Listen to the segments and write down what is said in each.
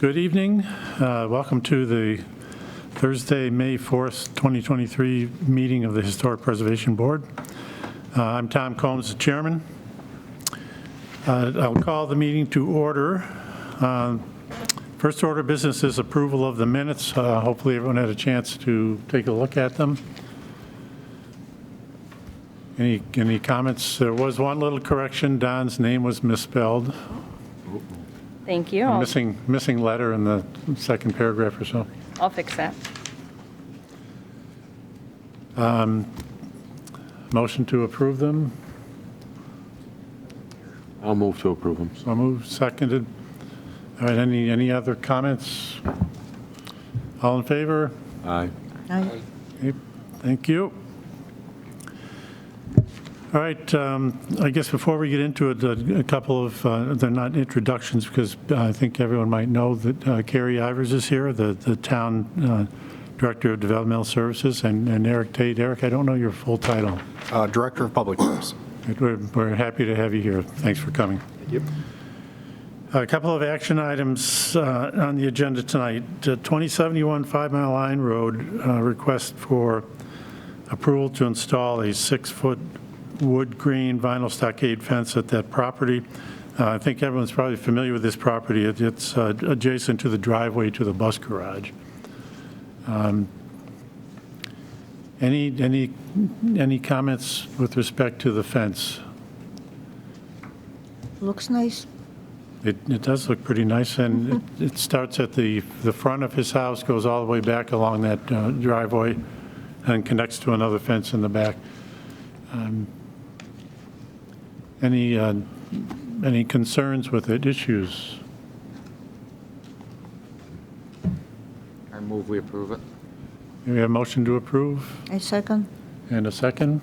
Good evening. Welcome to the Thursday, May 4th, 2023 meeting of the Historic Preservation Board. I'm Tom Combs, the chairman. I'll call the meeting to order. First order of business is approval of the minutes. Hopefully everyone had a chance to take a look at them. Any comments? There was one little correction. Don's name was misspelled. Thank you. A missing letter in the second paragraph or so. I'll fix that. Motion to approve them. I'll move to approve them. So moved, seconded. All right, any other comments? All in favor? Aye. Okay, thank you. All right, I guess before we get into it, a couple of, they're not introductions because I think everyone might know that Carrie Ivers is here, the town Director of Developmental Services, and Eric Tate. Eric, I don't know your full title. Director of Public Works. We're happy to have you here. Thanks for coming. Thank you. A couple of action items on the agenda tonight. 2071 5 Mile Line Road request for approval to install a 6-foot wood grain vinyl stockade fence at that property. I think everyone's probably familiar with this property. It's adjacent to the driveway to the bus garage. Any comments with respect to the fence? Looks nice. It does look pretty nice, and it starts at the front of his house, goes all the way back along that driveway, and connects to another fence in the back. Any concerns with it, issues? I move we approve it. We have a motion to approve A second. and a second.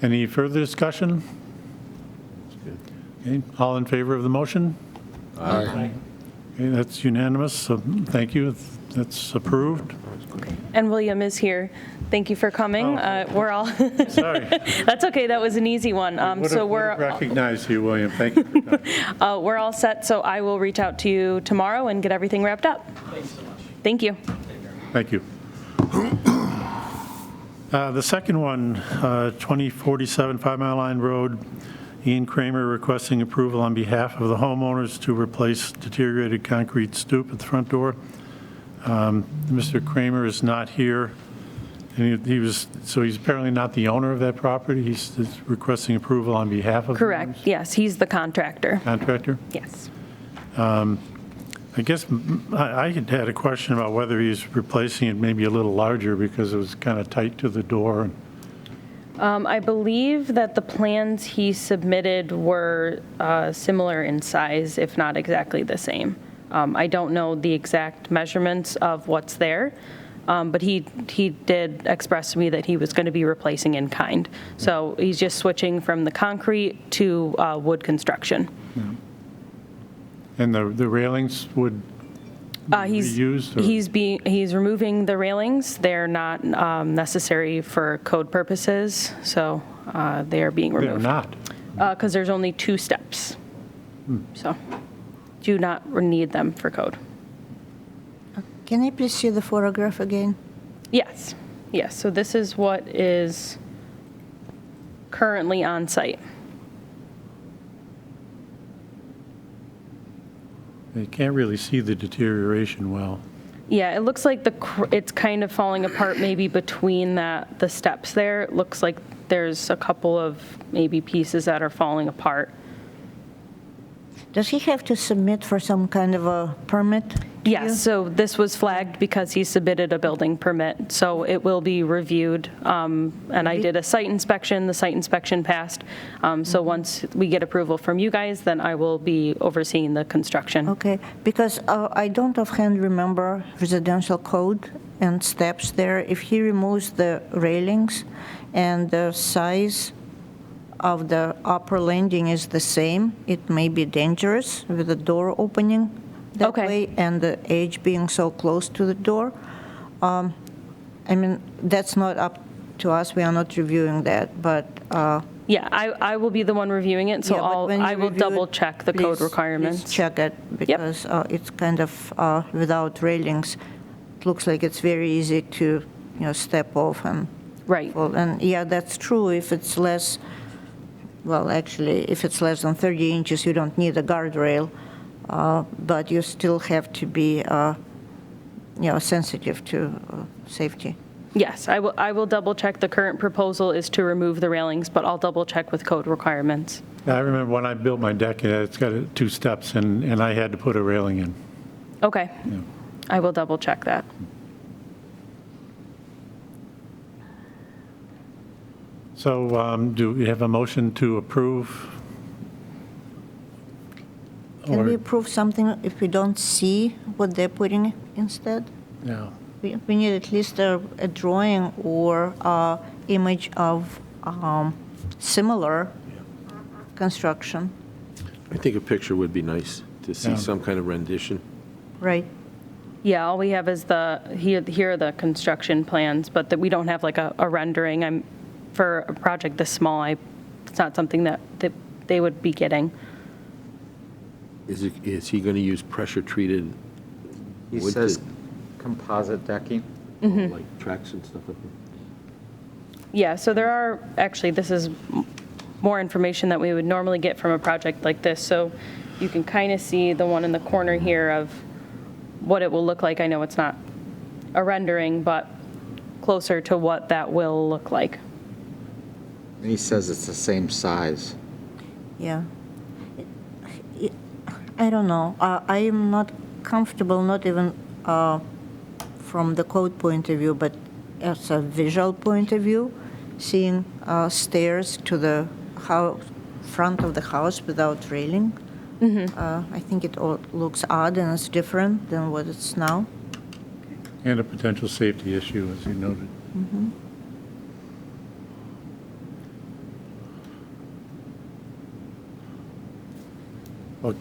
Any further discussion? Okay, all in favor of the motion? Aye. Okay, that's unanimous, so thank you. That's approved. And William is here. Thank you for coming. We're all, Sorry. that's okay, that was an easy one. So Would have recognized you, William. Thank you for coming. we're all set, so I will reach out to you tomorrow and get everything wrapped up. Thanks so much. Thank you. Thank you. The second one, 2047 5 Mile Line Road, Ian Kramer requesting approval on behalf of the homeowners to replace deteriorated concrete stoop at the front door. Mr. Kramer is not here, and he's apparently not the owner of that property. He's requesting approval on behalf of the Correct, owners? yes, he's the contractor. Contractor? Yes. I guess I had a question about whether he's replacing it maybe a little larger because it was kind of tight to the door. I believe that the plans he submitted were similar in size, if not exactly the same. I don't know the exact measurements of what's there, but he did express to me that he was going to be replacing in kind. So he's just switching from the concrete to wood construction. Yeah. And the railings would be used? He's removing the railings. They're not necessary for code purposes, so they are being removed. They're not? Because there's only 2 steps. So do not need them for code. Can I please see the photograph again? Yes, yes. So this is what is currently on site. You can't really see the deterioration well. Yeah, it looks like it's kind of falling apart maybe between the steps there. It looks like there's a couple of maybe pieces that are falling apart. Does he have to submit for some kind of a permit? Yes, so this was flagged because he submitted a building permit, so it will be reviewed. And I did a site inspection. The site inspection passed. So once we get approval from you guys, then I will be overseeing the construction. Okay, because I don't offhand remember residential code and steps there. If he removes the railings and the size of the upper landing is the same, it may be dangerous with the door opening that Okay. way and the edge being so close to the door. I mean, that's not up to us. We are not reviewing that, but Yeah, I will be the one reviewing it, so Yeah, but when you I will review it, double check the code please requirements. check it, because it's kind of without railings. It looks like it's very easy to, step off and Right. fall. And yeah, that's true if it's less, well, actually, if it's less than 30 inches, you don't need a guardrail, but you still have to be, sensitive to safety. Yes, I will double check. The current proposal is to remove the railings, but I'll double check with code requirements. I remember when I built my deck, it's got 2 steps, and I had to put a railing in. Okay. I will double check that. So do we have a motion to approve? Can we Or- approve something if we don't see what they're putting instead? Yeah. We need at least a drawing or image of similar construction, I think a picture would be nice to see Yeah. some kind of rendition. right? Yeah, all we have is here are the construction plans, but that we don't have like a rendering. For a project this small, it's not something that they would be getting. Is he going to use pressure-treated He wood says to- composite decking. like tracks and stuff like that? Yeah, so there are, actually, this is more information that we would normally get from a project like this. So you can kind of see the one in the corner here of what it will look like. I know it's not a rendering, but closer to what that will look like. And he says it's the same size. Yeah. I don't know. I am not comfortable, not even from the code point of view, but as a visual point of view, seeing stairs to the front of the house without railing. I think it all looks odd and it's different than what it's now. And a potential safety issue, as you noted. Well,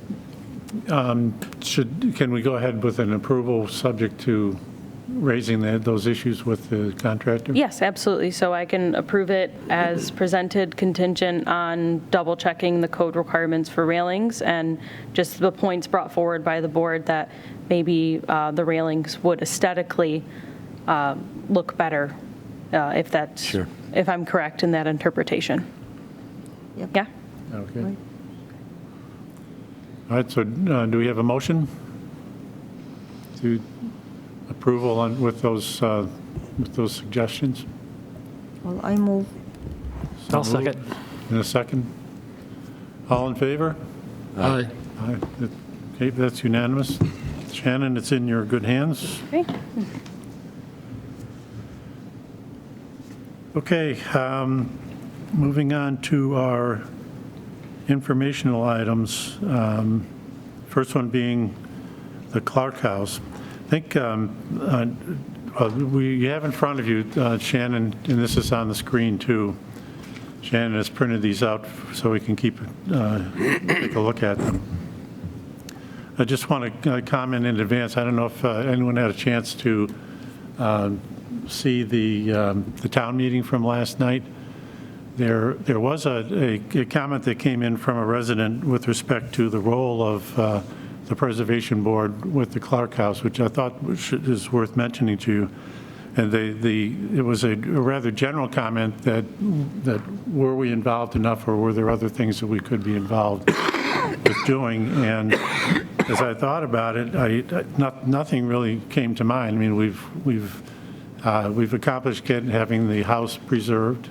can we go ahead with an approval subject to raising those issues with the contractor? Yes, absolutely. So I can approve it as presented, contingent on double checking the code requirements for railings and just the points brought forward by the board that maybe the railings would aesthetically look better if that's, Sure. if I'm correct in that interpretation. Yep. Yeah? Okay. Right. All right, so do we have a motion to approval with those suggestions? Well, I move. I'll second. In a second? All in favor? Aye. Aye. Okay, that's unanimous. Shannon, it's in your good hands. Okay. Okay, moving on to our informational items. First one being the Clark House. I think we have in front of you, Shannon, and this is on the screen too. Shannon has printed these out so we can take a look at them. I just want to comment in advance. I don't know if anyone had a chance to see the town meeting from last night. There was a comment that came in from a resident with respect to the role of the Preservation Board with the Clark House, which I thought is worth mentioning to you. And it was a rather general comment that were we involved enough, or were there other things that we could be involved with doing? And as I thought about it, nothing really came to mind. I mean, we've accomplished having the house preserved.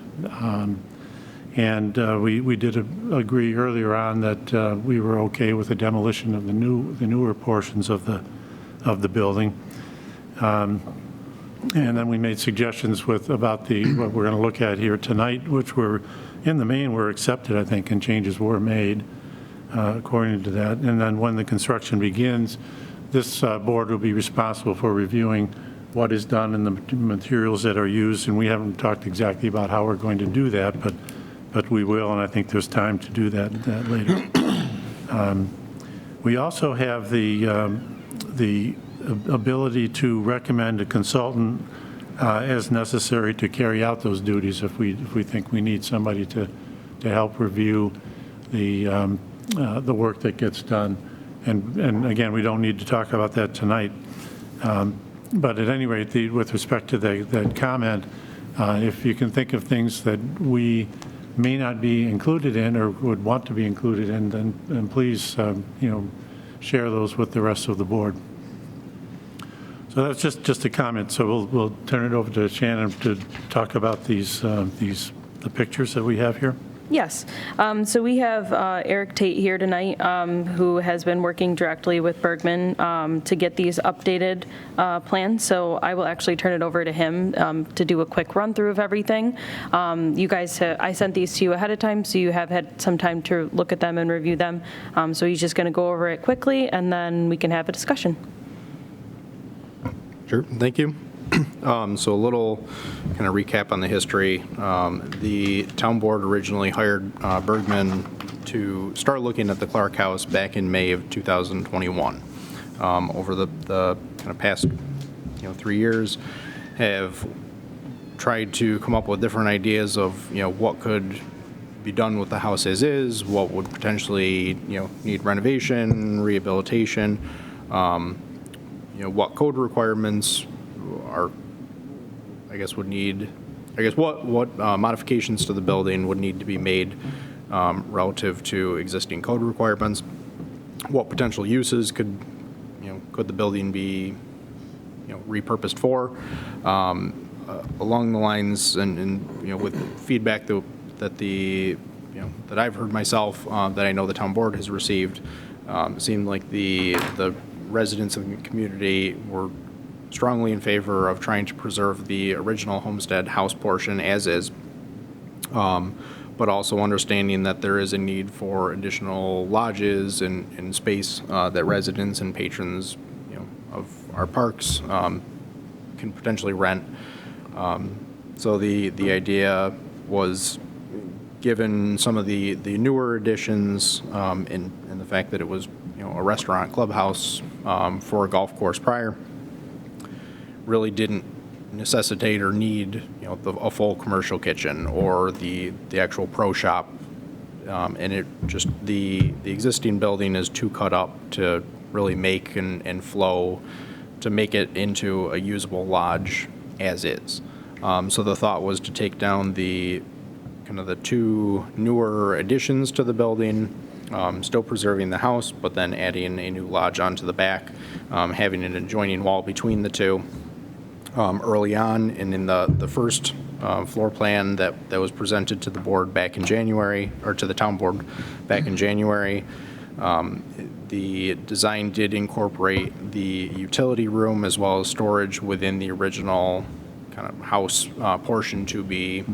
And we did agree earlier on that we were okay with the demolition of the newer portions of the building. And then we made suggestions about what we're going to look at here tonight, which were, in the main, were accepted, I think, and changes were made according to that. And then when the construction begins, this board will be responsible for reviewing what is done and the materials that are used. And we haven't talked exactly about how we're going to do that, but we will, and I think there's time to do that later. We also have the ability to recommend a consultant as necessary to carry out those duties if we think we need somebody to to help review the work that gets done. And again, we don't need to talk about that tonight. But at any rate, with respect to that comment, if you can think of things that we may not be included in or would want to be included in, then please, share those with the rest of the board. So that's just a comment. So we'll turn it over to Shannon to talk about the pictures that we have here. Yes. So we have Eric Tate here tonight, who has been working directly with Bergman to get these updated plans. So I will actually turn it over to him to do a quick run through of everything. You guys, I sent these to you ahead of time, so you have had some time to look at them and review them. So he's just going to go over it quickly, and then we can have a discussion. Sure, thank you. So a little kind of recap on the history. The town board originally hired Bergman to start looking at the Clark House back in May of 2021. Over the kind of past 3 years, have tried to come up with different ideas of what could be done with the house as is, what would potentially need renovation, rehabilitation, what code requirements are, what modifications to the building would need to be made relative to existing code requirements, what potential uses could the building be repurposed for, along the lines and with feedback that I've heard myself, that I know the town board has received. It seemed like the residents of the community were strongly in favor of trying to preserve the original homestead house portion as is, but also understanding that there is a need for additional lodges and space that residents and patrons of our parks can potentially rent. So the idea was, given some of the newer additions and the fact that it was a restaurant clubhouse for a golf course prior, really didn't necessitate or need a full commercial kitchen or the actual pro shop, and it just the existing building is too cut up to really make and flow to make it into a usable lodge as is. So the thought was to take down the two newer additions to the building, still preserving the house, but then adding a new lodge onto the back, having an adjoining wall between the two. Early on, and in the first floor plan that was presented to the board back in January, or to the town board back in January, the design did incorporate the utility room as well as storage within the original kind of house portion to be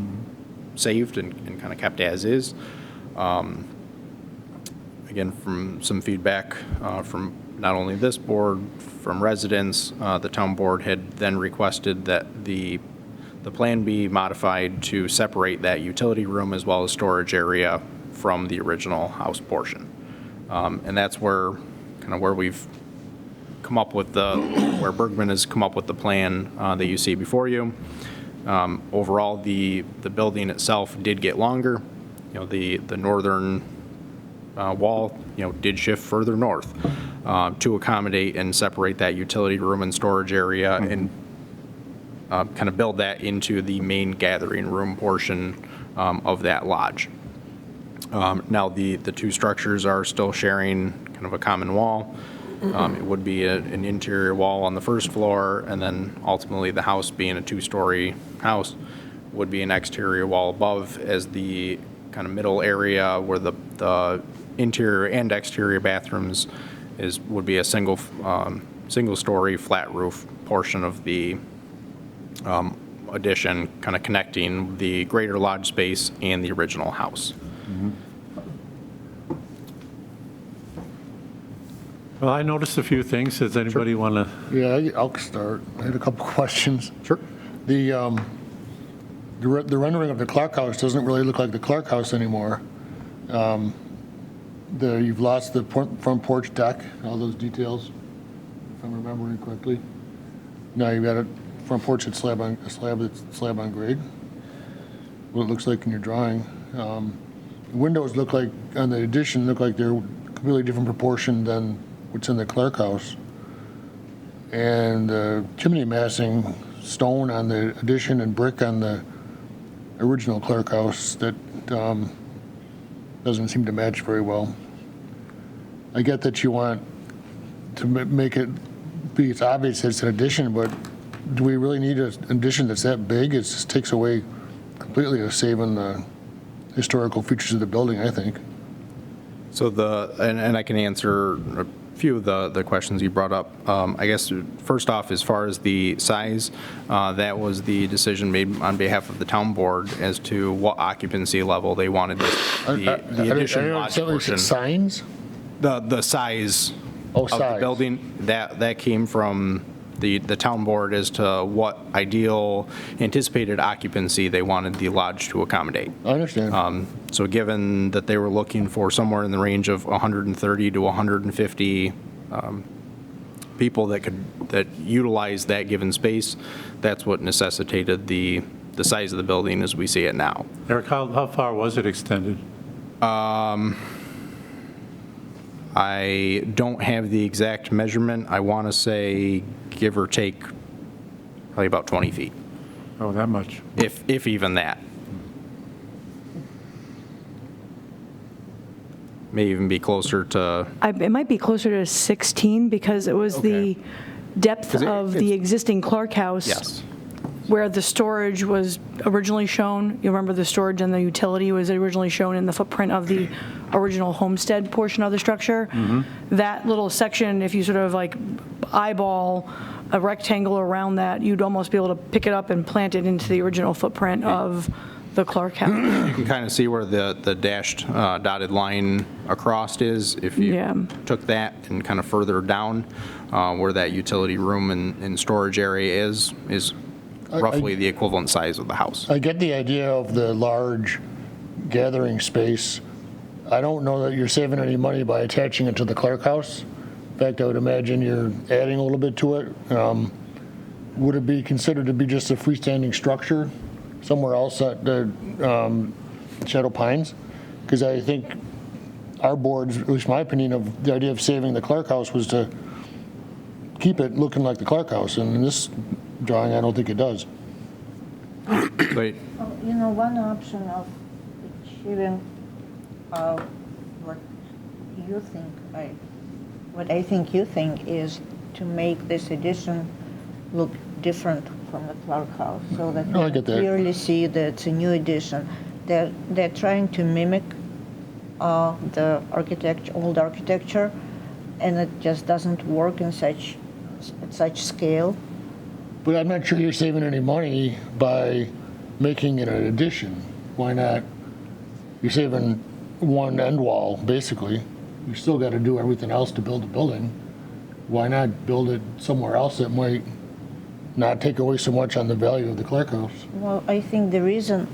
saved and kind of kept as is. Again, from some feedback from not only this board, from residents, the town board had then requested that the plan be modified to separate that utility room as well as storage area from the original house portion. And that's where we've come up with where Bergman has come up with the plan that you see before you. Overall, the building itself did get longer. The northern wall, did shift further north to accommodate and separate that utility room and storage area and kind of build that into the main gathering room portion of that lodge. Now, the two structures are still sharing kind of a common wall. It would be an interior wall on the first floor, and then ultimately the house being a two-story house would be an exterior wall above, as the kind of middle area where the interior and exterior bathrooms would be a single-story flat roof portion of the addition, kind of connecting the greater lodge space and the original house. Well, I noticed a few things. Does anybody want to? Yeah, I'll start. I had a couple questions. Sure. The rendering of the Clark House doesn't really look like the Clark House anymore. You've lost the front porch deck, all those details, if I'm remembering correctly. Now you've got a front porch that's slab on grade, what it looks like in your drawing. windows look like, on the addition, look like they're completely different proportion than what's in the clerk house. And chimney massing, stone on the addition and brick on the original clerk house, that doesn't seem to match very well. I get that you want to make it be, it's obvious it's an addition, but do we really need an addition that's that big? It just takes away completely of saving the historical features of the building, I think. So and I can answer a few of the questions you brought up. I guess first off, as far as the size, that was the decision made on behalf of the town board as to what occupancy level they wanted the addition lodge portion. Signs? The size of the size. building, that came from the town board as to what ideal anticipated occupancy they wanted the lodge to accommodate. I understand. So given that they were looking for somewhere in the range of 130 to 150 people that utilize that given space, that's what necessitated the size of the building as we see it now. Eric, how far was it extended? I don't have the exact measurement. I want to say, give or take, probably about 20 feet, Oh, that much. if even that. May even be closer to, It might be closer to 16 because it was the depth 'Cause of the existing Clark house. yes. Where the storage was originally shown. You remember the storage and the utility was originally shown in the footprint of the original homestead portion of the structure. That little section, if you sort of like eyeball a rectangle around that, you'd almost be able to pick it up and plant it into the original footprint of the Clark house. You can kind of see where the dashed dotted line across is. If you Yeah. took that and kind of further down where that utility room and storage area is roughly the equivalent size of the house. I get the idea of the large gathering space. I don't know that you're saving any money by attaching it to the clerk house. In fact, I would imagine you're adding a little bit to it. Would it be considered to be just a freestanding structure somewhere else at the Shadow Pines? Because I think our board's, at least my opinion of the idea of saving the clerk house was to keep it looking like the clerk house. And in this drawing, I don't think it does. But You know, one option of achieving what you think, what I think you think is to make this addition look different from the Clark house, so that No, I you get that. clearly see that it's a new addition. They're trying to mimic the old architecture, and it just doesn't work in at such scale. But I'm not sure you're saving any money by making it an addition. Why not? You're saving one end wall, basically. You still got to do everything else to build a building. Why not build it somewhere else that might not take away so much on the value of the clerk house? Well, I think the reason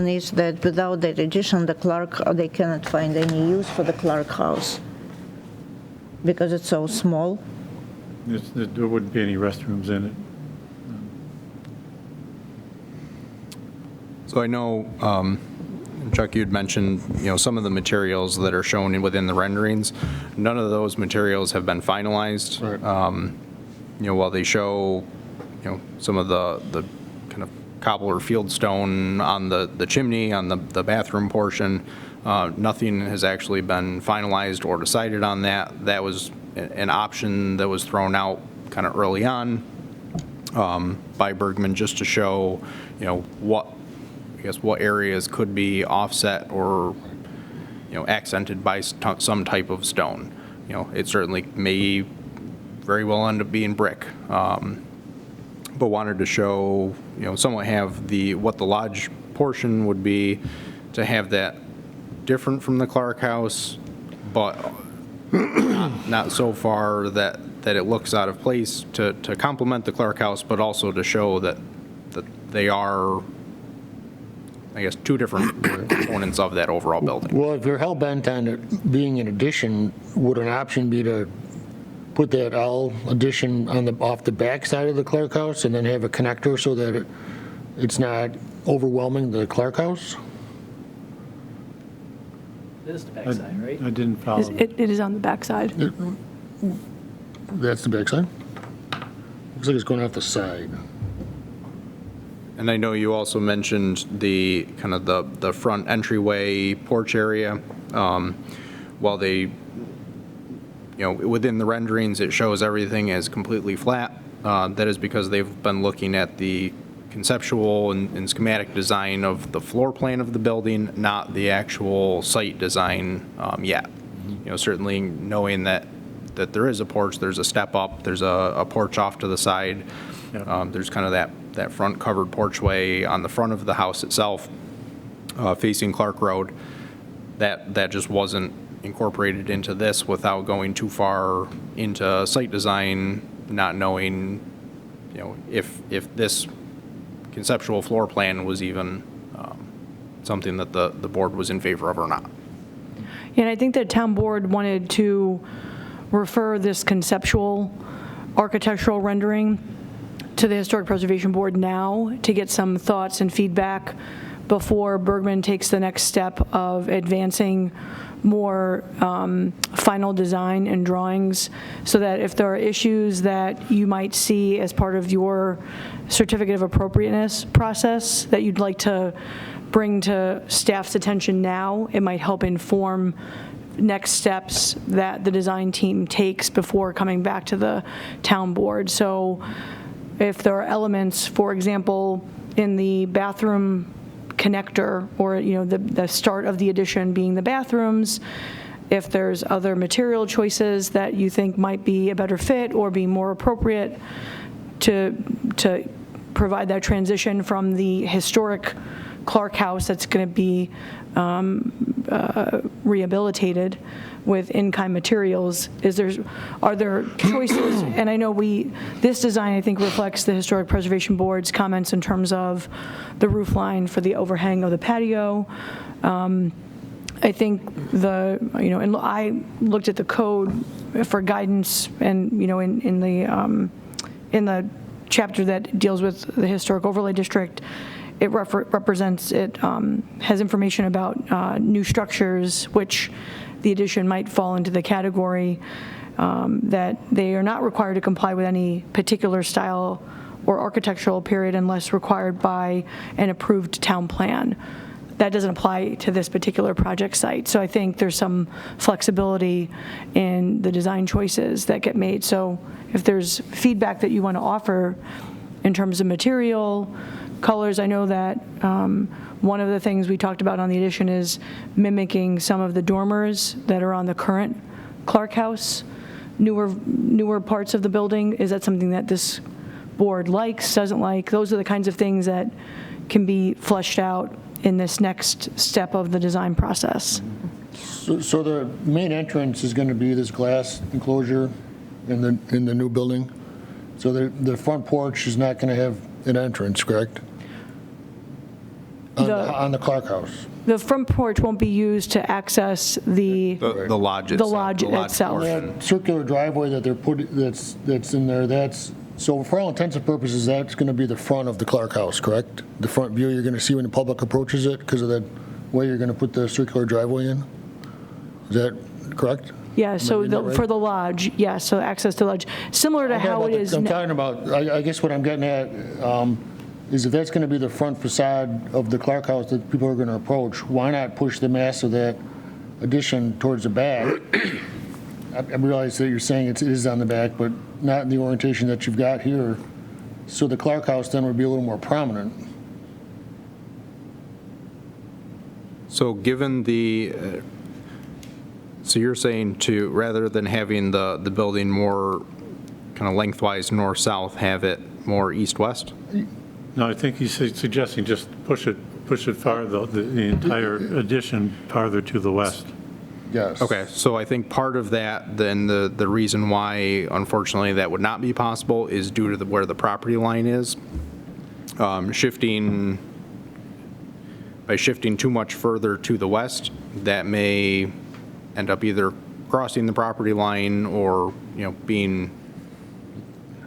is that without that addition, they cannot find any use for the Clark house because it's so small. There wouldn't be any restrooms in it. So I know, Chuck, you'd mentioned, some of the materials that are shown within the renderings. None of those materials have been finalized. Right. While they show, some of the kind of cobble or field stone on the chimney, on the bathroom portion, nothing has actually been finalized or decided on that. That was an option that was thrown out kind of early on by Bergman just to show, what areas could be offset or, accented by some type of stone. It certainly may very well end up being brick, but wanted to show, somewhat have what the lodge portion would be, to have that different from the Clark house, but not so far that it looks out of place to complement the Clark house, but also to show that they are, I guess, two different components of that overall building. Well, if you're hell-bent on it being an addition, would an option be to put that L addition off the back side of the clerk house and then have a connector so that it's not overwhelming the clerk house? It is the backside, right? I didn't follow. It is on the backside. That's the backside? Looks like it's going off the side. And I know you also mentioned the kind of the front entryway porch area. While they, within the renderings, it shows everything as completely flat. That is because they've been looking at the conceptual and schematic design of the floor plan of the building, not the actual site design yet. Certainly knowing that there is a porch, there's a step up, there's a porch off to the side. There's kind of that front covered porchway on the front of the house itself, facing Clark Road. That just wasn't incorporated into this without going too far into site design, not knowing, if this conceptual floor plan was even something that the board was in favor of or not. And I think the town board wanted to refer this conceptual architectural rendering to the Historic Preservation Board now to get some thoughts and feedback before Bergman takes the next step of advancing more final design and drawings, so that if there are issues that you might see as part of your certificate of appropriateness process that you'd like to bring to staff's attention now, it might help inform next steps that the design team takes before coming back to the town board. So if there are elements, for example, in the bathroom connector, or the start of the addition being the bathrooms, if there's other material choices that you think might be a better fit or be more appropriate to provide that transition from the historic Clark house that's going to be rehabilitated with in-kind materials, are there choices? And I know this design, I think, reflects the Historic Preservation Board's comments in terms of the roof line for the overhang of the patio. I think and I looked at the code for guidance, and in the chapter that deals with the Historic Overlay District, it has information about new structures, which the addition might fall into the category that they are not required to comply with any particular style or architectural period unless required by an approved town plan. That doesn't apply to this particular project site. So I think there's some flexibility in the design choices that get made. So if there's feedback that you want to offer in terms of material, colors, I know that one of the things we talked about on the addition is mimicking some of the dormers that are on the current Clark house, newer parts of the building. Is that something that this board likes, doesn't like? Those are the kinds of things that can be fleshed out in this next step of the design process. So the main entrance is going to be this glass enclosure in the new building? So the front porch is not going to have an entrance, correct? On the Clark house? The front porch won't be used to access the lodge the lodge itself. That circular driveway that they're putting, that's in there, so for all intents and purposes, that's going to be the front of the Clark house, correct? The front view you're going to see when the public approaches it because of that way you're going to put the circular driveway in? Is that correct? Yeah, so for the lodge, yeah, so access to lodge, similar to how it is. I'm talking about, I guess what I'm getting at is if that's going to be the front facade of the Clark house that people are going to approach, why not push the mass of that addition towards the back? I realize that you're saying it is on the back, but not in the orientation that you've got here. So the Clark house then would be a little more prominent. So given so you're saying to, rather than having the building more kind of lengthwise north-south, have it more east-west? No, I think he's suggesting just push it farther, the entire addition farther to the west. Yes. Okay, so I think part of that, then the reason why, unfortunately, that would not be possible is due to where the property line is. By shifting too much further to the west, that may end up either crossing the property line or, being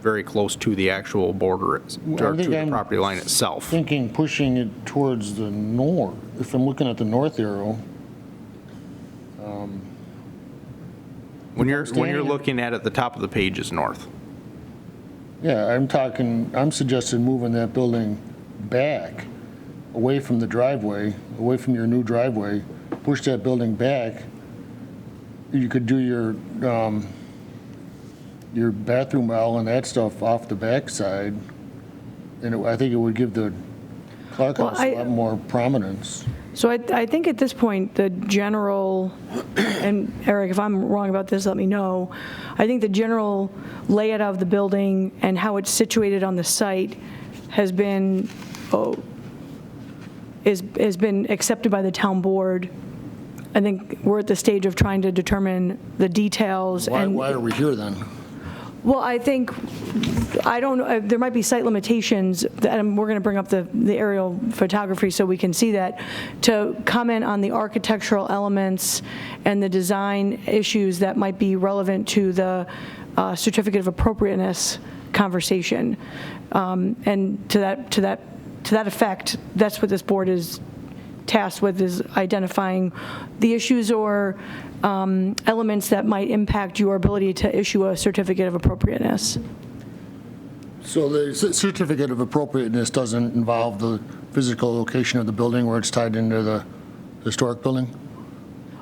very close to the actual border, to the property line itself. Thinking pushing it towards the north. If I'm looking at the north arrow, When you're Standing- looking at it, the top of the page is north. Yeah, I'm suggesting moving that building back, away from the driveway, away from your new driveway, push that building back. You could do your bathroom aisle and that stuff off the backside, and I think it would give the Clark Well, House a lot more prominence. So I think at this point, the general, and Eric, if I'm wrong about this, let me know. I think the general layout of the building and how it's situated on the site has been, has been accepted by the town board. I think we're at the stage of trying to determine the details. Why are we here then? Well, I think, I don't know, there might be site limitations, and we're going to bring up the aerial photography so we can see that, to comment on the architectural elements and the design issues that might be relevant to the certificate of appropriateness conversation. And to that effect, that's what this board is tasked with, is identifying the issues or elements that might impact your ability to issue a certificate of appropriateness. So the certificate of appropriateness doesn't involve the physical location of the building where it's tied into the historic building?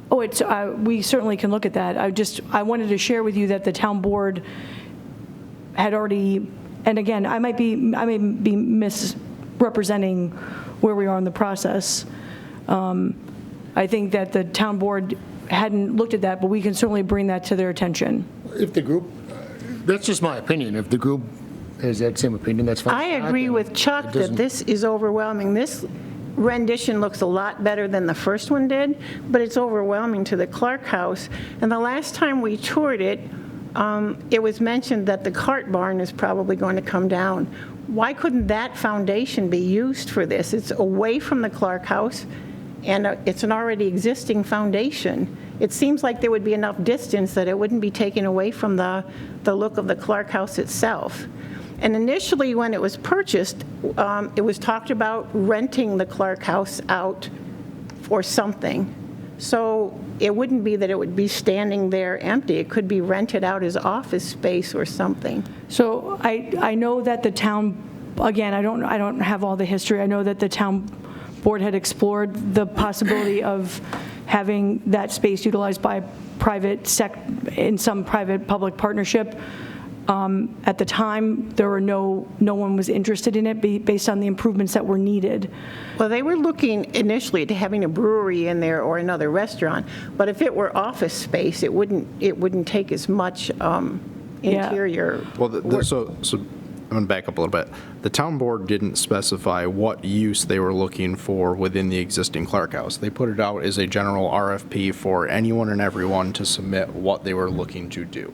Oh, it's, we certainly can look at that. I wanted to share with you that the town board had already, and again, I may be misrepresenting where we are in the process. I think that the town board hadn't looked at that, but we can certainly bring that to their attention. If the group, that's just my opinion, if the group has that same opinion, that's fine. I agree with Chuck that this is overwhelming. This rendition looks a lot better than the first one did, but it's overwhelming to the Clark House. And the last time we toured it, it was mentioned that the cart barn is probably going to come down. Why couldn't that foundation be used for this? It's away from the Clark House, and it's an already existing foundation. It seems like there would be enough distance that it wouldn't be taken away from the look of the Clark House itself. And initially, when it was purchased, it was talked about renting the Clark House out for something. So it wouldn't be that it would be standing there empty. It could be rented out as office space or something. So I know that the town, again, I don't have all the history. I know that the town board had explored the possibility of having that space utilized by in some private-public partnership. At the time, there were no one was interested in it based on the improvements that were needed. Well, they were looking initially to having a brewery in there or another restaurant, but if it were office space, it wouldn't take as much interior. Well, so I'm going to back up a little bit. The town board didn't specify what use they were looking for within the existing Clark House. They put it out as a general RFP for anyone and everyone to submit what they were looking to do.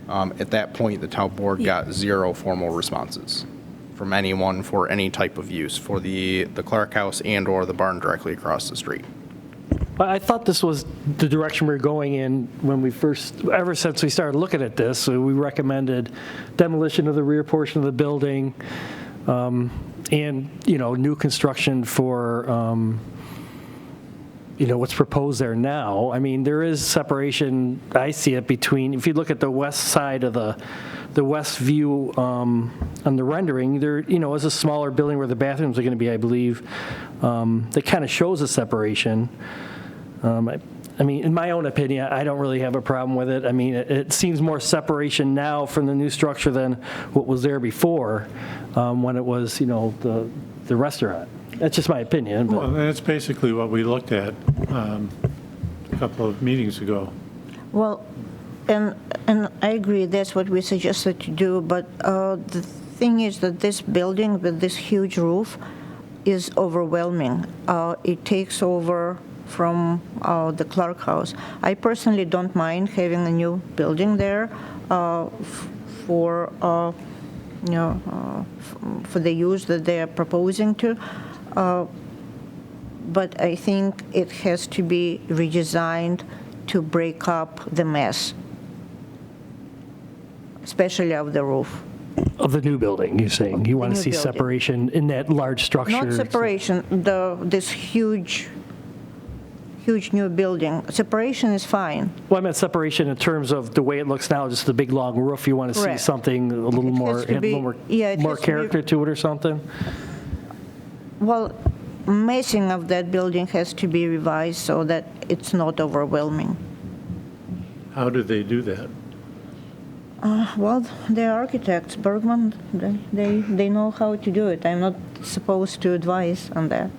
At that point, the town board got 0 formal responses from anyone for any type of use for the Clark House and or the barn directly across the street. I thought this was the direction we were going in when we first, ever since we started looking at this. So we recommended demolition of the rear portion of the building and, new construction for, what's proposed there now. I mean, there is separation, I see it, between, if you look at the west side of the west view on the rendering, there, is a smaller building where the bathrooms are going to be, I believe, that kind of shows a separation. I mean, in my own opinion, I don't really have a problem with it. I mean, it seems more separation now from the new structure than what was there before when it was, the restaurant. That's just my opinion. But. Well, that's basically what we looked at a couple of meetings ago. Well, and I agree, that's what we suggested to do, but the thing is that this building with this huge roof is overwhelming. It takes over from the Clark House. I personally don't mind having a new building there for the use that they are proposing to. But I think it has to be redesigned to break up the mess, especially of the roof. Of the new building, you're saying? You want to see building. Separation in that large structure? Not separation, this huge huge new building. Separation is fine. Well, I meant separation in terms of the way it looks now, just the big long roof. You want to see Correct. something a little It has more, to have a be- little more, yeah, it more has to be- character to it or something? Well, massing of that building has to be revised so that it's not overwhelming. How do they do that? Well, they're architects, Bergman, they know how to do it. I'm not supposed to advise on that.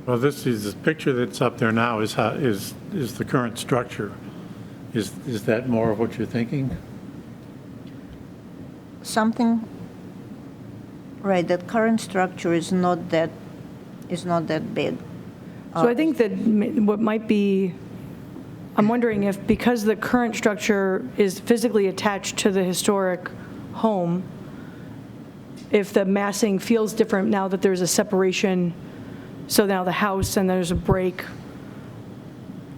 Well, this picture that's up there now is the current structure. Is that more of what you're thinking? Something, right, that current structure is not that big. So I think that what might be, I'm wondering if, because the current structure is physically attached to the historic home, if the massing feels different now that there's a separation, so now the house and there's a break,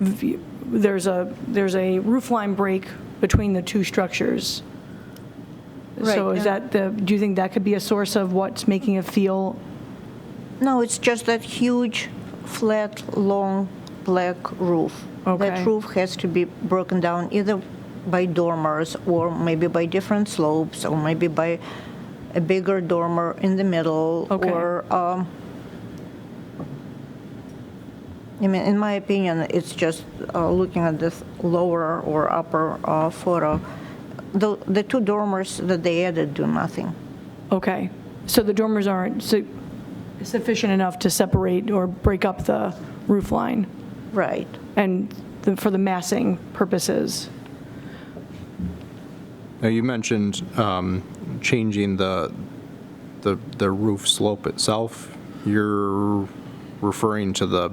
there's a roof line break between the two structures. So Right, is that do you think that could be a source of what's making it feel? No, it's just that huge, flat, long, black roof. Okay. That roof has to be broken down either by dormers or maybe by different slopes or maybe by a bigger dormer in the middle. Okay. Or, I mean, in my opinion, it's just looking at this lower or upper photo. The two dormers that they added do nothing. Okay, so the dormers aren't sufficient enough to separate or break up the roof line? Right. And for the massing purposes? Now, you mentioned changing the roof slope itself. You're referring to the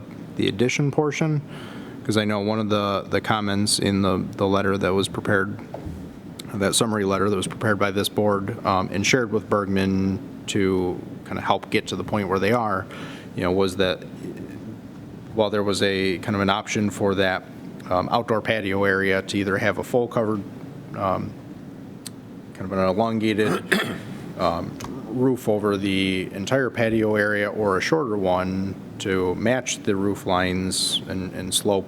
addition portion? Because I know one of the comments in the letter that was prepared, that summary letter that was prepared by this board and shared with Bergman to kind of help get to the point where they are, was that while there was a kind of an option for that outdoor patio area to either have a full covered, kind of an elongated roof over the entire patio area or a shorter one to match the roof lines and slope,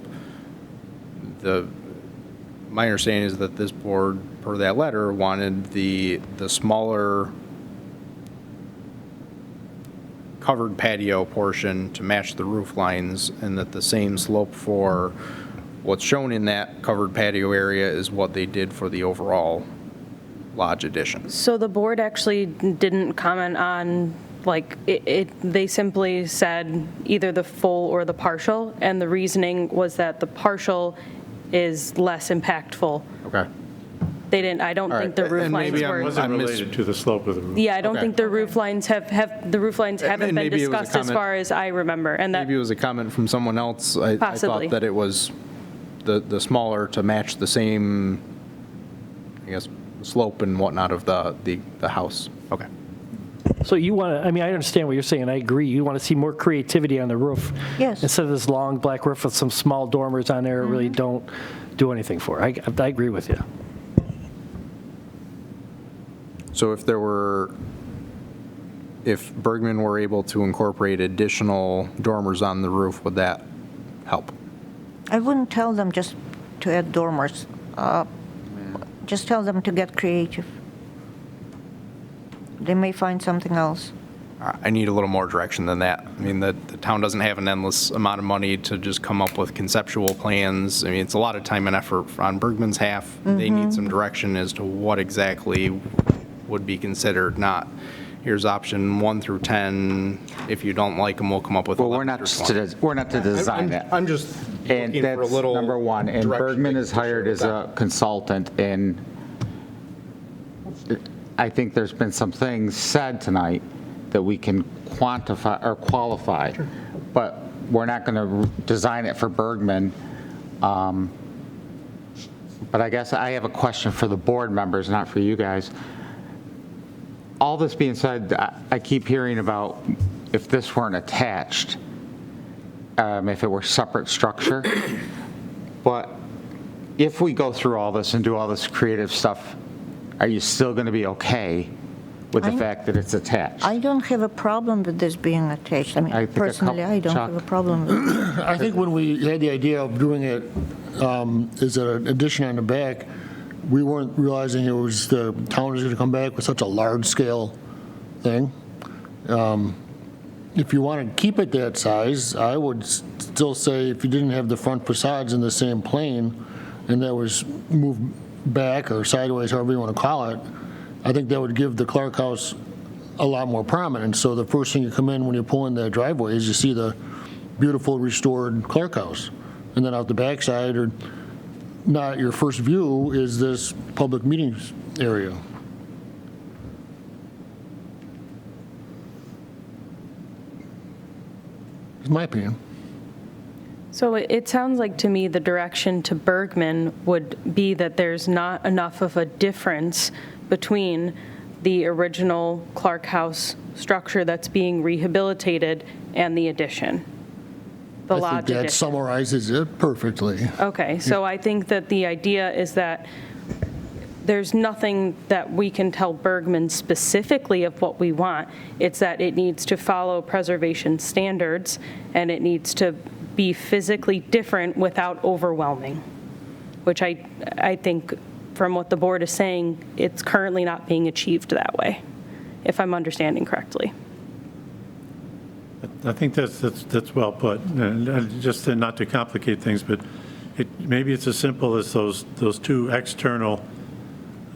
my understanding is that this board, per that letter, wanted the smaller covered patio portion to match the roof lines, and that the same slope for what's shown in that covered patio area is what they did for the overall lodge addition. So the board actually didn't comment on, they simply said either the full or the partial, and the reasoning was that the partial is less impactful. Okay. They didn't, I don't think the roof and lines maybe I'm- were. It wasn't related to the slope of the roof. Yeah, I don't Okay. think the roof lines haven't been maybe it was a discussed as comment- far as I remember, and that, Maybe it was a comment from someone else. I Possibly. thought that it was the smaller to match the same, I guess, slope and whatnot of the house. Okay. So you want to, I mean, I understand what you're saying, I agree. You want to see more creativity on the roof. Yes. Instead of this long black roof with some small dormers on there, really don't do anything for it. I agree with you. So if Bergman were able to incorporate additional dormers on the roof, would that help? I wouldn't tell them just to add dormers. Just tell them to get creative. They may find something else. I need a little more direction than that. I mean, the town doesn't have an endless amount of money to just come up with conceptual plans. I mean, it's a lot of time and effort on Bergman's half. They need some direction as to what exactly would be considered, not here's option 1 through 10. If you don't like them, we'll come up with Well, 11 we're not through 20. we're not to design that. I'm just And looking for a that's little number one. And direction Bergman is to share hired with as that. a consultant, and I think there's been some things said tonight that we can quantify or qualify, but we're not going to design it for Bergman. But I guess I have a question for the board members, not for you guys. All this being said, I keep hearing about if this weren't attached, if it were separate structure. But if we go through all this and do all this creative stuff, are you still going to be okay with the fact that it's attached. I don't have a problem with this being attached. I I mean, think a personally, I don't Chuck- have a problem with it. I think when we had the idea of doing it as an addition on the back, we weren't realizing it was, the town was going to come back with such a large-scale thing. If you want to keep it that size, I would still say if you didn't have the front facades in the same plane, and that was moved back or sideways, however you want to call it, I think that would give the Clark House a lot more prominence. So the first thing you come in when you pull in the driveway is you see the beautiful restored Clark House. And then out the backside, or not your first view, is this public meetings area. It's my opinion. So it sounds like to me the direction to Bergman would be that there's not enough of a difference between the original Clark House structure that's being rehabilitated and the addition, the I lodge think that addition. summarizes it perfectly. Okay, so I think that the idea is that there's nothing that we can tell Bergman specifically of what we want. It's that it needs to follow preservation standards, and it needs to be physically different without overwhelming, which I think from what the board is saying, it's currently not being achieved that way, if I'm understanding correctly. I think that's well put. And just not to complicate things, but maybe it's as simple as those two external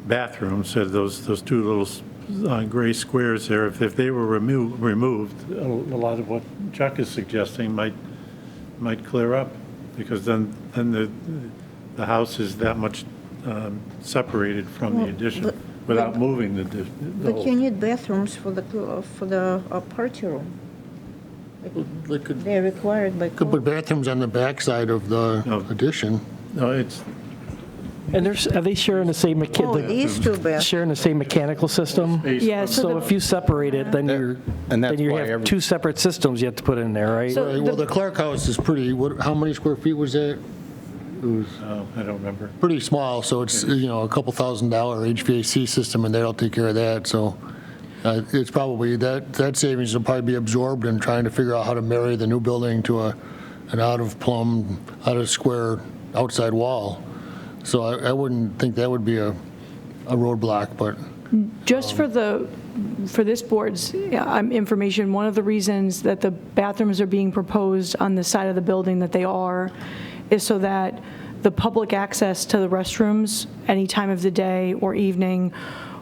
bathrooms, those two little gray squares there. If they were removed, a lot of what Chuck is suggesting might clear up, because then the house is that much separated from the addition without moving the But whole. you need bathrooms for the party room. They could They're required by put code. bathrooms on the backside of No. the addition. No, it's, And are they sharing the same, Oh, these two bathrooms. sharing the same mechanical system? Yeah, So if you separate it, then and that's then you why have every- two separate systems you have to put in there, right? So- Right, well, the Clark House is pretty, how many square feet was that? It was I don't remember. pretty small, so it's, a couple $1,000 HVAC system, and that'll take care of that, so it's probably, that savings will probably be absorbed in trying to figure out how to marry the new building to an out-of-square outside wall. So I wouldn't think that would be a roadblock, but Just for this board's information, one of the reasons that the bathrooms are being proposed on the side of the building that they are is so that the public access to the restrooms any time of the day or evening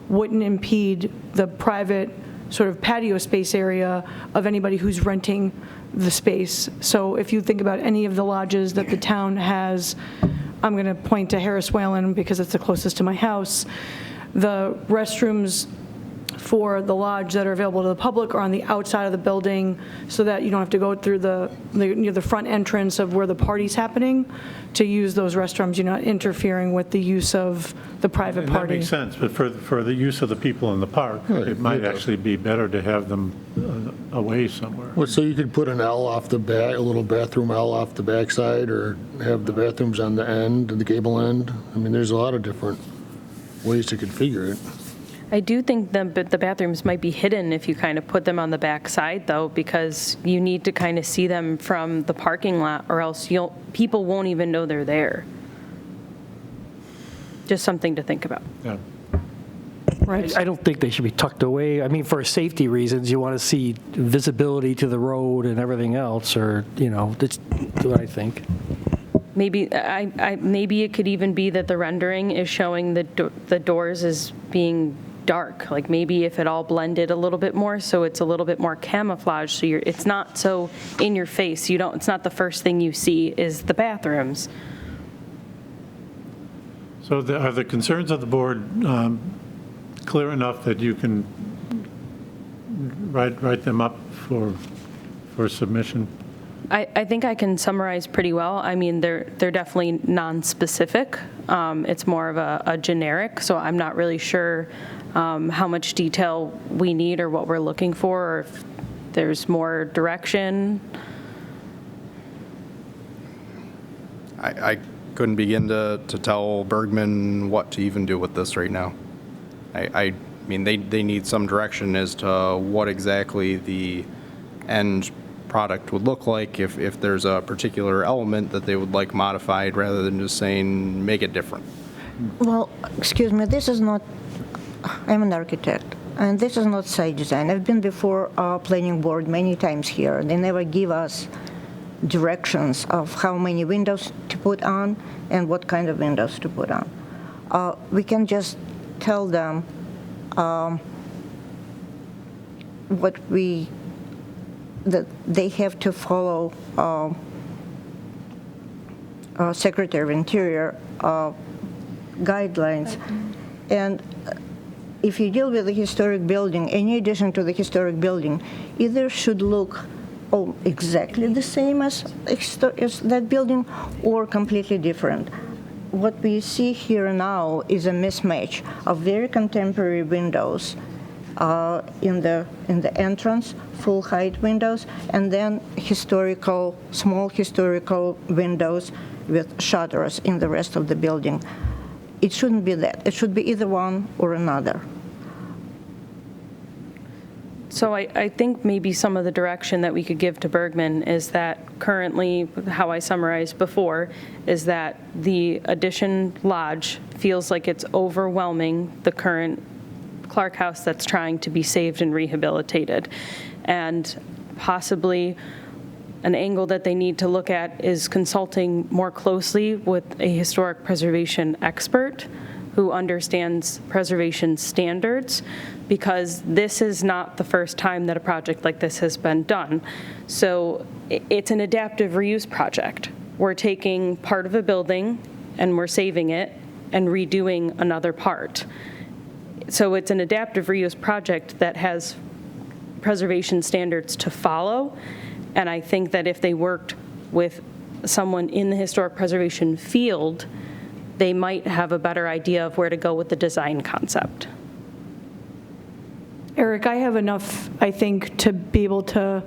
wouldn't impede the private sort of patio space area of anybody who's renting the space. So if you think about any of the lodges that the town has, I'm going to point to Harris Whalen because it's the closest to my house. The restrooms for the lodge that are available to the public are on the outside of the building so that you don't have to go through the front entrance of where the party's happening to use those restrooms. You're not interfering with the use of the private And that party. makes sense, but for the use of the people in the park, it might actually be better to have them away somewhere. well, so you could put an L off the back, a little bathroom L off the backside, or have the bathrooms on the end, the gable end. I mean, there's a lot of different ways to configure it. I do think the bathrooms might be hidden if you kind of put them on the back side, though, because you need to kind of see them from the parking lot, or else people won't even know they're there. Just something to think about. Yeah. Right. I don't think they should be tucked away. I mean, for safety reasons, you want to see visibility to the road and everything else, or, that's what I think. Maybe maybe it could even be that the rendering is showing the doors as being dark. Like maybe if it all blended a little bit more, so it's a little bit more camouflage, so it's not so in your face. It's not the first thing you see is the bathrooms. So are the concerns of the board clear enough that you can write them up for submission? I think I can summarize pretty well. I mean, they're definitely non-specific. It's more of a generic, so I'm not really sure how much detail we need or what we're looking for, or if there's more direction. I couldn't begin to tell Bergman what to even do with this right now. I I mean, they need some direction as to what exactly the end product would look like if there's a particular element that they would like modified rather than just saying, make it different. Well, excuse me, this is not, I'm an architect, and this is not site design. I've been before our planning board many times here. They never give us directions of how many windows to put on and what kind of windows to put on. We can just tell them that they have to follow Secretary of Interior guidelines. And if you deal with a historic building, any addition to the historic building either should look exactly the same as that building or completely different. What we see here now is a mismatch of very contemporary windows in the entrance, full height windows, and then small historical windows with shutters in the rest of the building. It shouldn't be that. It should be either one or another. So I think maybe some of the direction that we could give to Bergman is that currently, how I summarized before, is that the addition lodge feels like it's overwhelming the current Clark House that's trying to be saved and rehabilitated. And possibly an angle that they need to look at is consulting more closely with a historic preservation expert who understands preservation standards, because this is not the first time that a project like this has been done. So it's an adaptive reuse project. We're taking part of a building and we're saving it and redoing another part. So it's an adaptive reuse project that has preservation standards to follow. And I think that if they worked with someone in the historic preservation field, they might have a better idea of where to go with the design concept. Eric, I have enough, I think, to be able to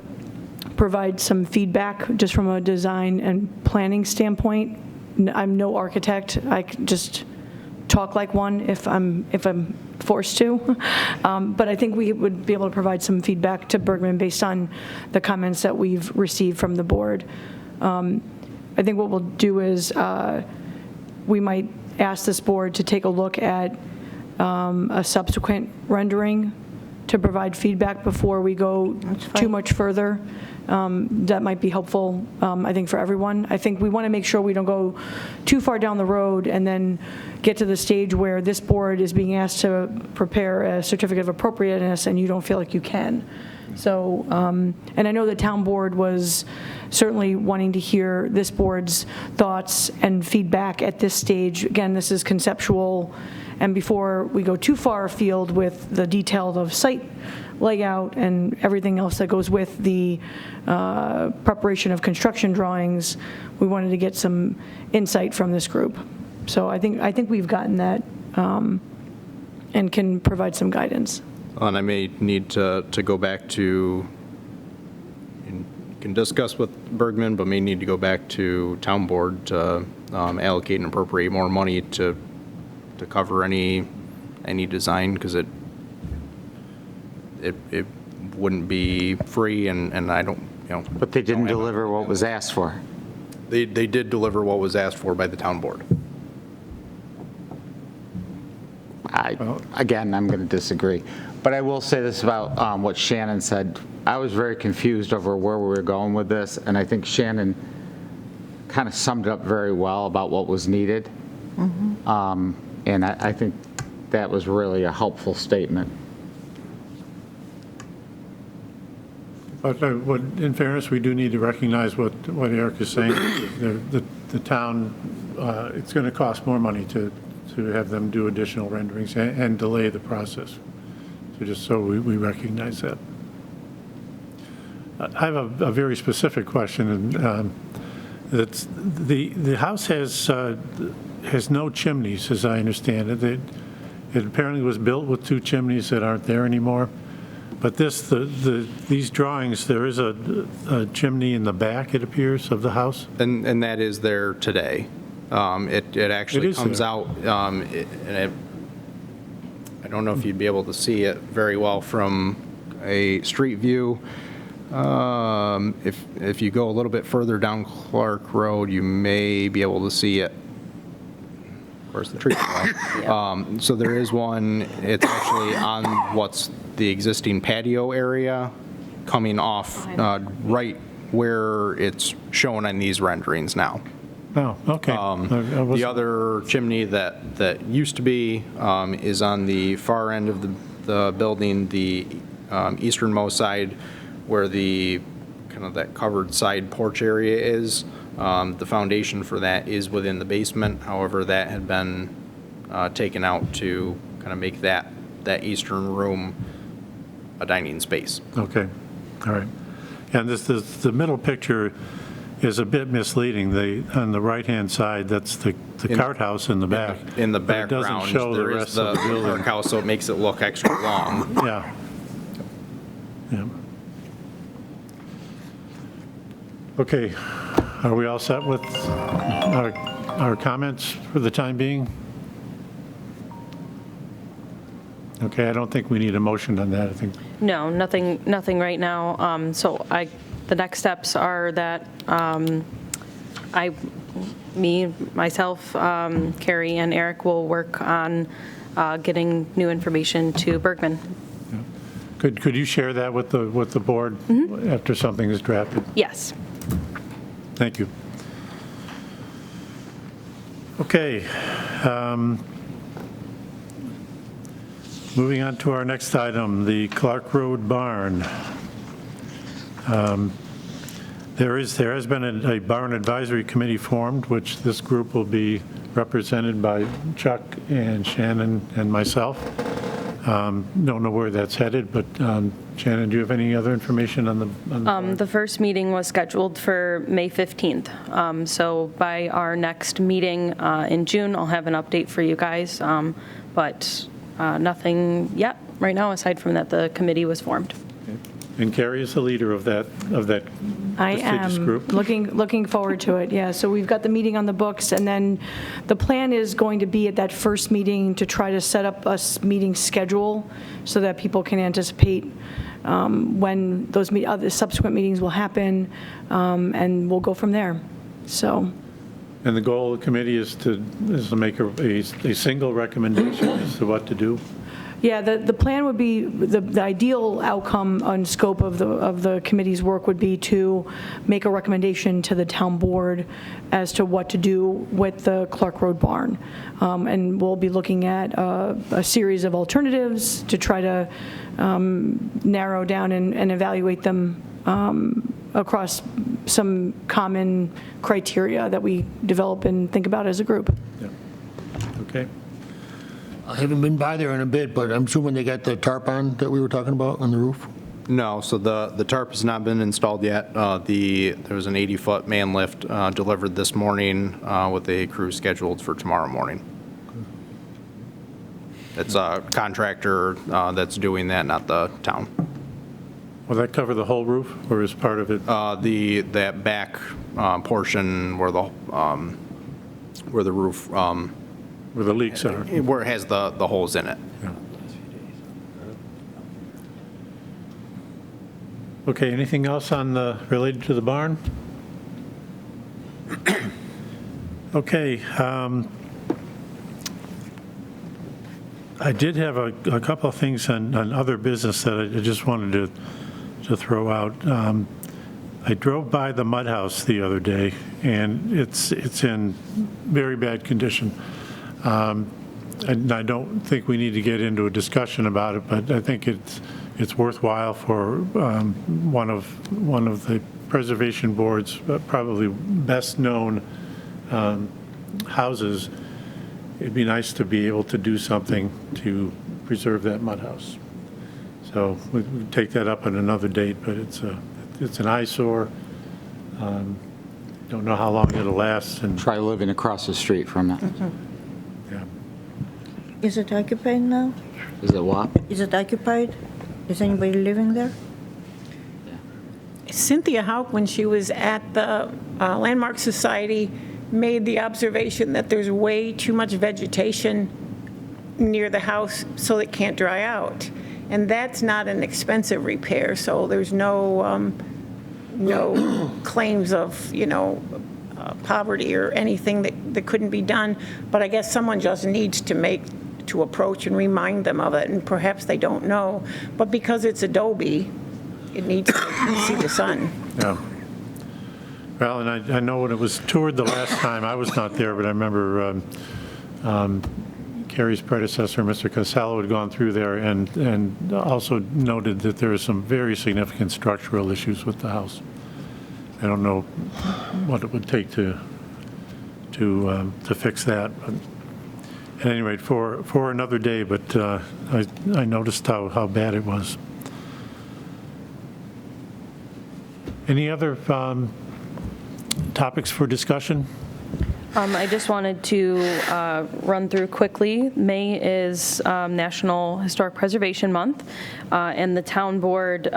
provide some feedback just from a design and planning standpoint. I'm no architect. I can just talk like one if I'm forced to. But I think we would be able to provide some feedback to Bergman based on the comments that we've received from the board. I think what we'll do is we might ask this board to take a look at a subsequent rendering to provide feedback before we go too much further. That might be helpful, I think, for everyone. I think we want to make sure we don't go too far down the road and then get to the stage where this board is being asked to prepare a certificate of appropriateness and you don't feel like you can. So, and I know the town board was certainly wanting to hear this board's thoughts and feedback at this stage. Again, this is conceptual, and before we go too far afield with the detail of site layout and everything else that goes with the preparation of construction drawings, we wanted to get some insight from this group. So I think we've gotten that and can provide some guidance. And I may need to go back to, and can discuss with Bergman, but may need to go back to town board to allocate and appropriate more money to cover any design, because it wouldn't be free, and I don't, But they didn't deliver what was asked for. They did deliver what was asked for by the town board. Again, I'm going to disagree. But I will say this about what Shannon said. I was very confused over where we were going with this, and I think Shannon kind of summed it up very well about what was needed. Mm-hmm. And I think that was really a helpful statement. But in fairness, we do need to recognize what Eric is saying. The town, it's going to cost more money to have them do additional renderings and delay the process. So just so we recognize that. I have a very specific question. And that's the house has no chimneys, as I understand it. It apparently was built with 2 chimneys that aren't there anymore. But these drawings, there is a chimney in the back, it appears, of the house. And that is there today. It actually comes out, and I don't know if you'd be able to see it very well from a street view. If you go a little bit further down Clark Road, you may be able to see it. Of course, the tree. So there is one, it's actually on what's the existing patio area, coming off right where it's shown on these renderings now. Oh, okay. The other chimney that used to be is on the far end of the building, the easternmost side, where the kind of that covered side porch area is. The foundation for that is within the basement. However, that had been taken out to kind of make that eastern room a dining space. Okay, all right. And the middle picture is a bit misleading. On the right-hand side, that's the cart house in the back. In the but it background, doesn't show the there is rest the of the building. park house, so it makes it look extra long. Yeah. Yeah. Okay, are we all set with our comments for the time being? Okay, I don't think we need a motion on that, I think. No, nothing right now. So the next steps are that myself, Carrie, and Eric will work on getting new information to Bergman. Could you share that with the board after something is drafted? Yes. Thank you. Okay. Moving on to our next item, the Clark Road Barn. There has been a barn advisory committee formed, which this group will be represented by Chuck and Shannon and myself. Don't know where that's headed, but Shannon, do you have any other information on the barn? The first meeting was scheduled for May 15th. So by our next meeting in June, I'll have an update for you guys. But nothing yet right now, aside from that the committee was formed. And Carrie is the leader of that I prestigious am group. looking forward to it, yeah. So we've got the meeting on the books, and then the plan is going to be at that first meeting to try to set up a meeting schedule so that people can anticipate when those other subsequent meetings will happen, and we'll go from there, so. And the goal of the committee is to make a single recommendation as to what to do? Yeah, the plan would be, the ideal outcome and scope of the committee's work would be to make a recommendation to the town board as to what to do with the Clark Road barn. And we'll be looking at a series of alternatives to try to narrow down and evaluate them across some common criteria that we develop and think about as a group. Yeah. Okay. I haven't been by there in a bit, but I'm assuming they got the tarp on that we were talking about on the roof? No, so the tarp has not been installed yet. There was an 80-foot man lift delivered this morning with a crew scheduled for tomorrow morning. It's a contractor that's doing that, not the town. Will that cover the whole roof, or is part of it? That back portion where the roof, Where the leaks are? where it has the holes in it. Yeah. Okay, anything else related to the barn? Okay. I did have a couple of things on other business that I just wanted to throw out. I drove by the mud house the other day, and it's in very bad condition. And I don't think we need to get into a discussion about it, but I think it's worthwhile for one of the Preservation Board's probably best-known houses. It'd be nice to be able to do something to preserve that mud house. So we take that up at another date, but it's an eyesore. Don't know how long it'll last. And Try living across the street from it. yeah. Is it occupied now? Is it what? Is it occupied? Is anybody living there? Cynthia Hauk, when she was at the Landmark Society, made the observation that there's way too much vegetation near the house so it can't dry out. And that's not an expensive repair, so there's no claims of, poverty or anything that couldn't be done. But I guess someone just needs to approach and remind them of it, and perhaps they don't know. But because it's adobe, it needs to see the sun. Yeah. Well, and I know when it was toured the last time, I was not there, but I remember Carrie's predecessor, Mr. Casello, had gone through there and also noted that there are some very significant structural issues with the house. I don't know what it would take to fix that. But at any rate, for another day, but I noticed how bad it was. Any other topics for discussion? I just wanted to run through quickly. May is National Historic Preservation Month, and the town board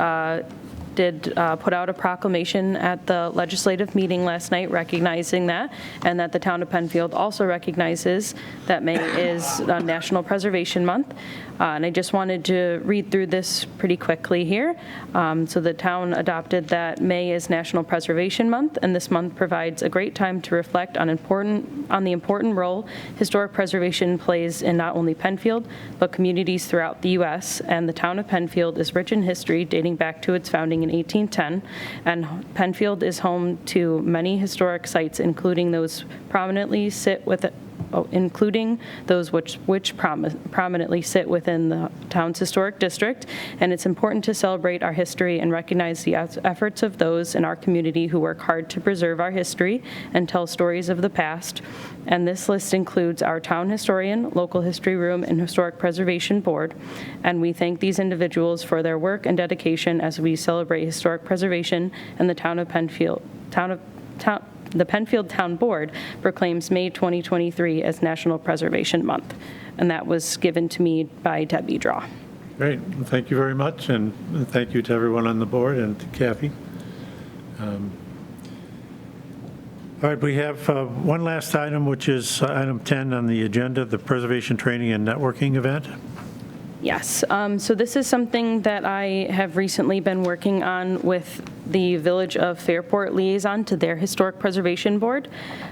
did put out a proclamation at the legislative meeting last night recognizing that, and that the town of Penfield also recognizes that May is National Preservation Month. And I just wanted to read through this pretty quickly here. So the town adopted that May is National Preservation Month, and this month provides a great time to reflect on the important role historic preservation plays in not only Penfield, but communities throughout the U.S. And the town of Penfield is rich in history dating back to its founding in 1810, and Penfield is home to many historic sites, including those prominently sit within the town's historic district. And it's important to celebrate our history and recognize the efforts of those in our community who work hard to preserve our history and tell stories of the past. And this list includes our town historian, local history room, and historic preservation board. And we thank these individuals for their work and dedication as we celebrate historic preservation in the town of Penfield. The Penfield Town Board proclaims May 2023 as National Preservation Month. And that was given to me by Debbie Draw. Great. Well, thank you very much, and thank you to everyone on the board and to Kathy. All right, we have one last item, which is item 10 on the agenda, the Preservation Training and Networking event. Yes, so this is something that I have recently been working on with the Village of Fairport Liaison to their Historic Preservation Board.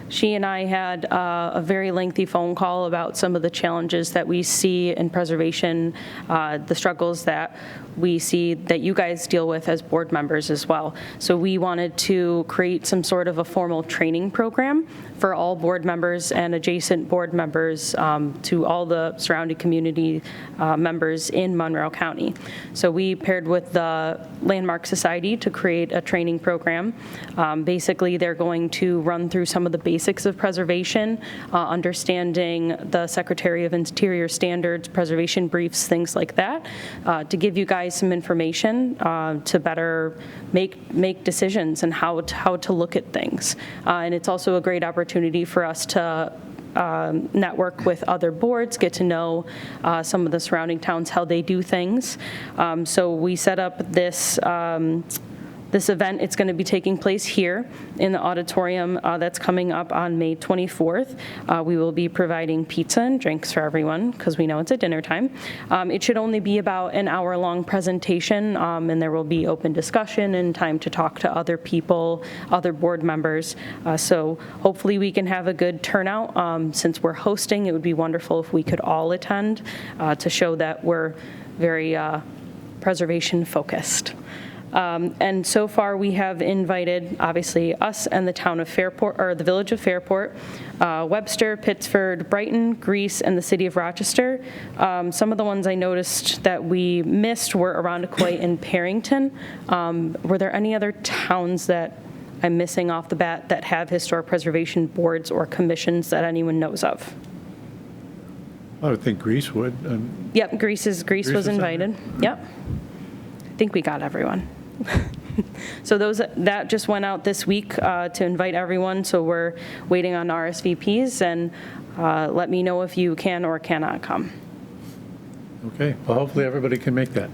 She and I had a very lengthy phone call about some of the challenges that we see in preservation, the struggles that we see that you guys deal with as board members as well. So we wanted to create some sort of a formal training program for all board members and adjacent board members to all the surrounding community members in Monroe County. So we paired with the Landmark Society to create a training program. Basically, they're going to run through some of the basics of preservation, understanding the Secretary of Interior standards, preservation briefs, things like that, to give you guys some information to better make decisions and how to look at things. And it's also a great opportunity for us to network with other boards, get to know some of the surrounding towns, how they do things. So we set up this event. It's going to be taking place here in the auditorium that's coming up on May 24th. We will be providing pizza and drinks for everyone because we know it's at dinner time. It should only be about an hour-long presentation, and there will be open discussion and time to talk to other people, other board members. So hopefully we can have a good turnout. Since we're hosting, it would be wonderful if we could all attend to show that we're very preservation focused. And so far, we have invited, obviously, us and the town of Fairport, or the Village of Fairport, Webster, Pittsford, Brighton, Greece, and the city of Rochester. Some of the ones I noticed that we missed were Arundecoy and Perrington. Were there any other towns that I'm missing off the bat that have historic preservation boards or commissions that anyone knows of? I would think Greece would. Yep, Greece was invited. Yep. I think we got everyone. So that just went out this week to invite everyone. So we're waiting on RSVPs, and let me know if you can or cannot come. Okay, well, hopefully everybody can make that.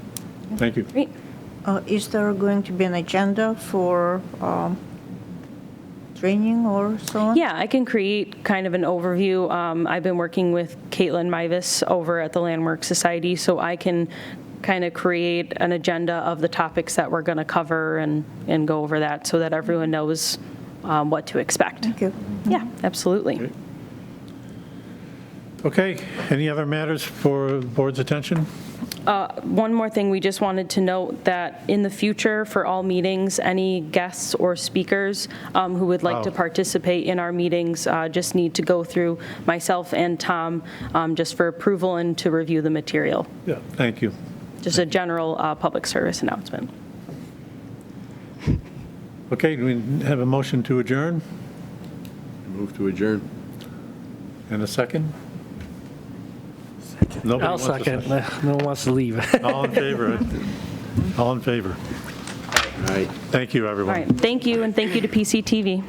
Thank you. Great. Is there going to be an agenda for training or so on? Yeah, I can create kind of an overview. I've been working with Caitlin Mivis over at the Landmark Society, so I can kind of create an agenda of the topics that we're going to cover and go over that so that everyone knows what to expect. Thank you. Yeah, absolutely. Okay, any other matters for the board's attention? One more thing, we just wanted to note that in the future, for all meetings, any guests or speakers who would like to participate in our meetings just need to go through myself and Tom just for approval and to review the material. Yeah, thank you. Just a general public service announcement. Okay, do we have a motion to adjourn Move to adjourn. and a second? Nobody I'll wants a second. No one wants to leave. All in favor? All in favor? All right. Thank you, All everyone. right, thank you, and thank you to PCTV.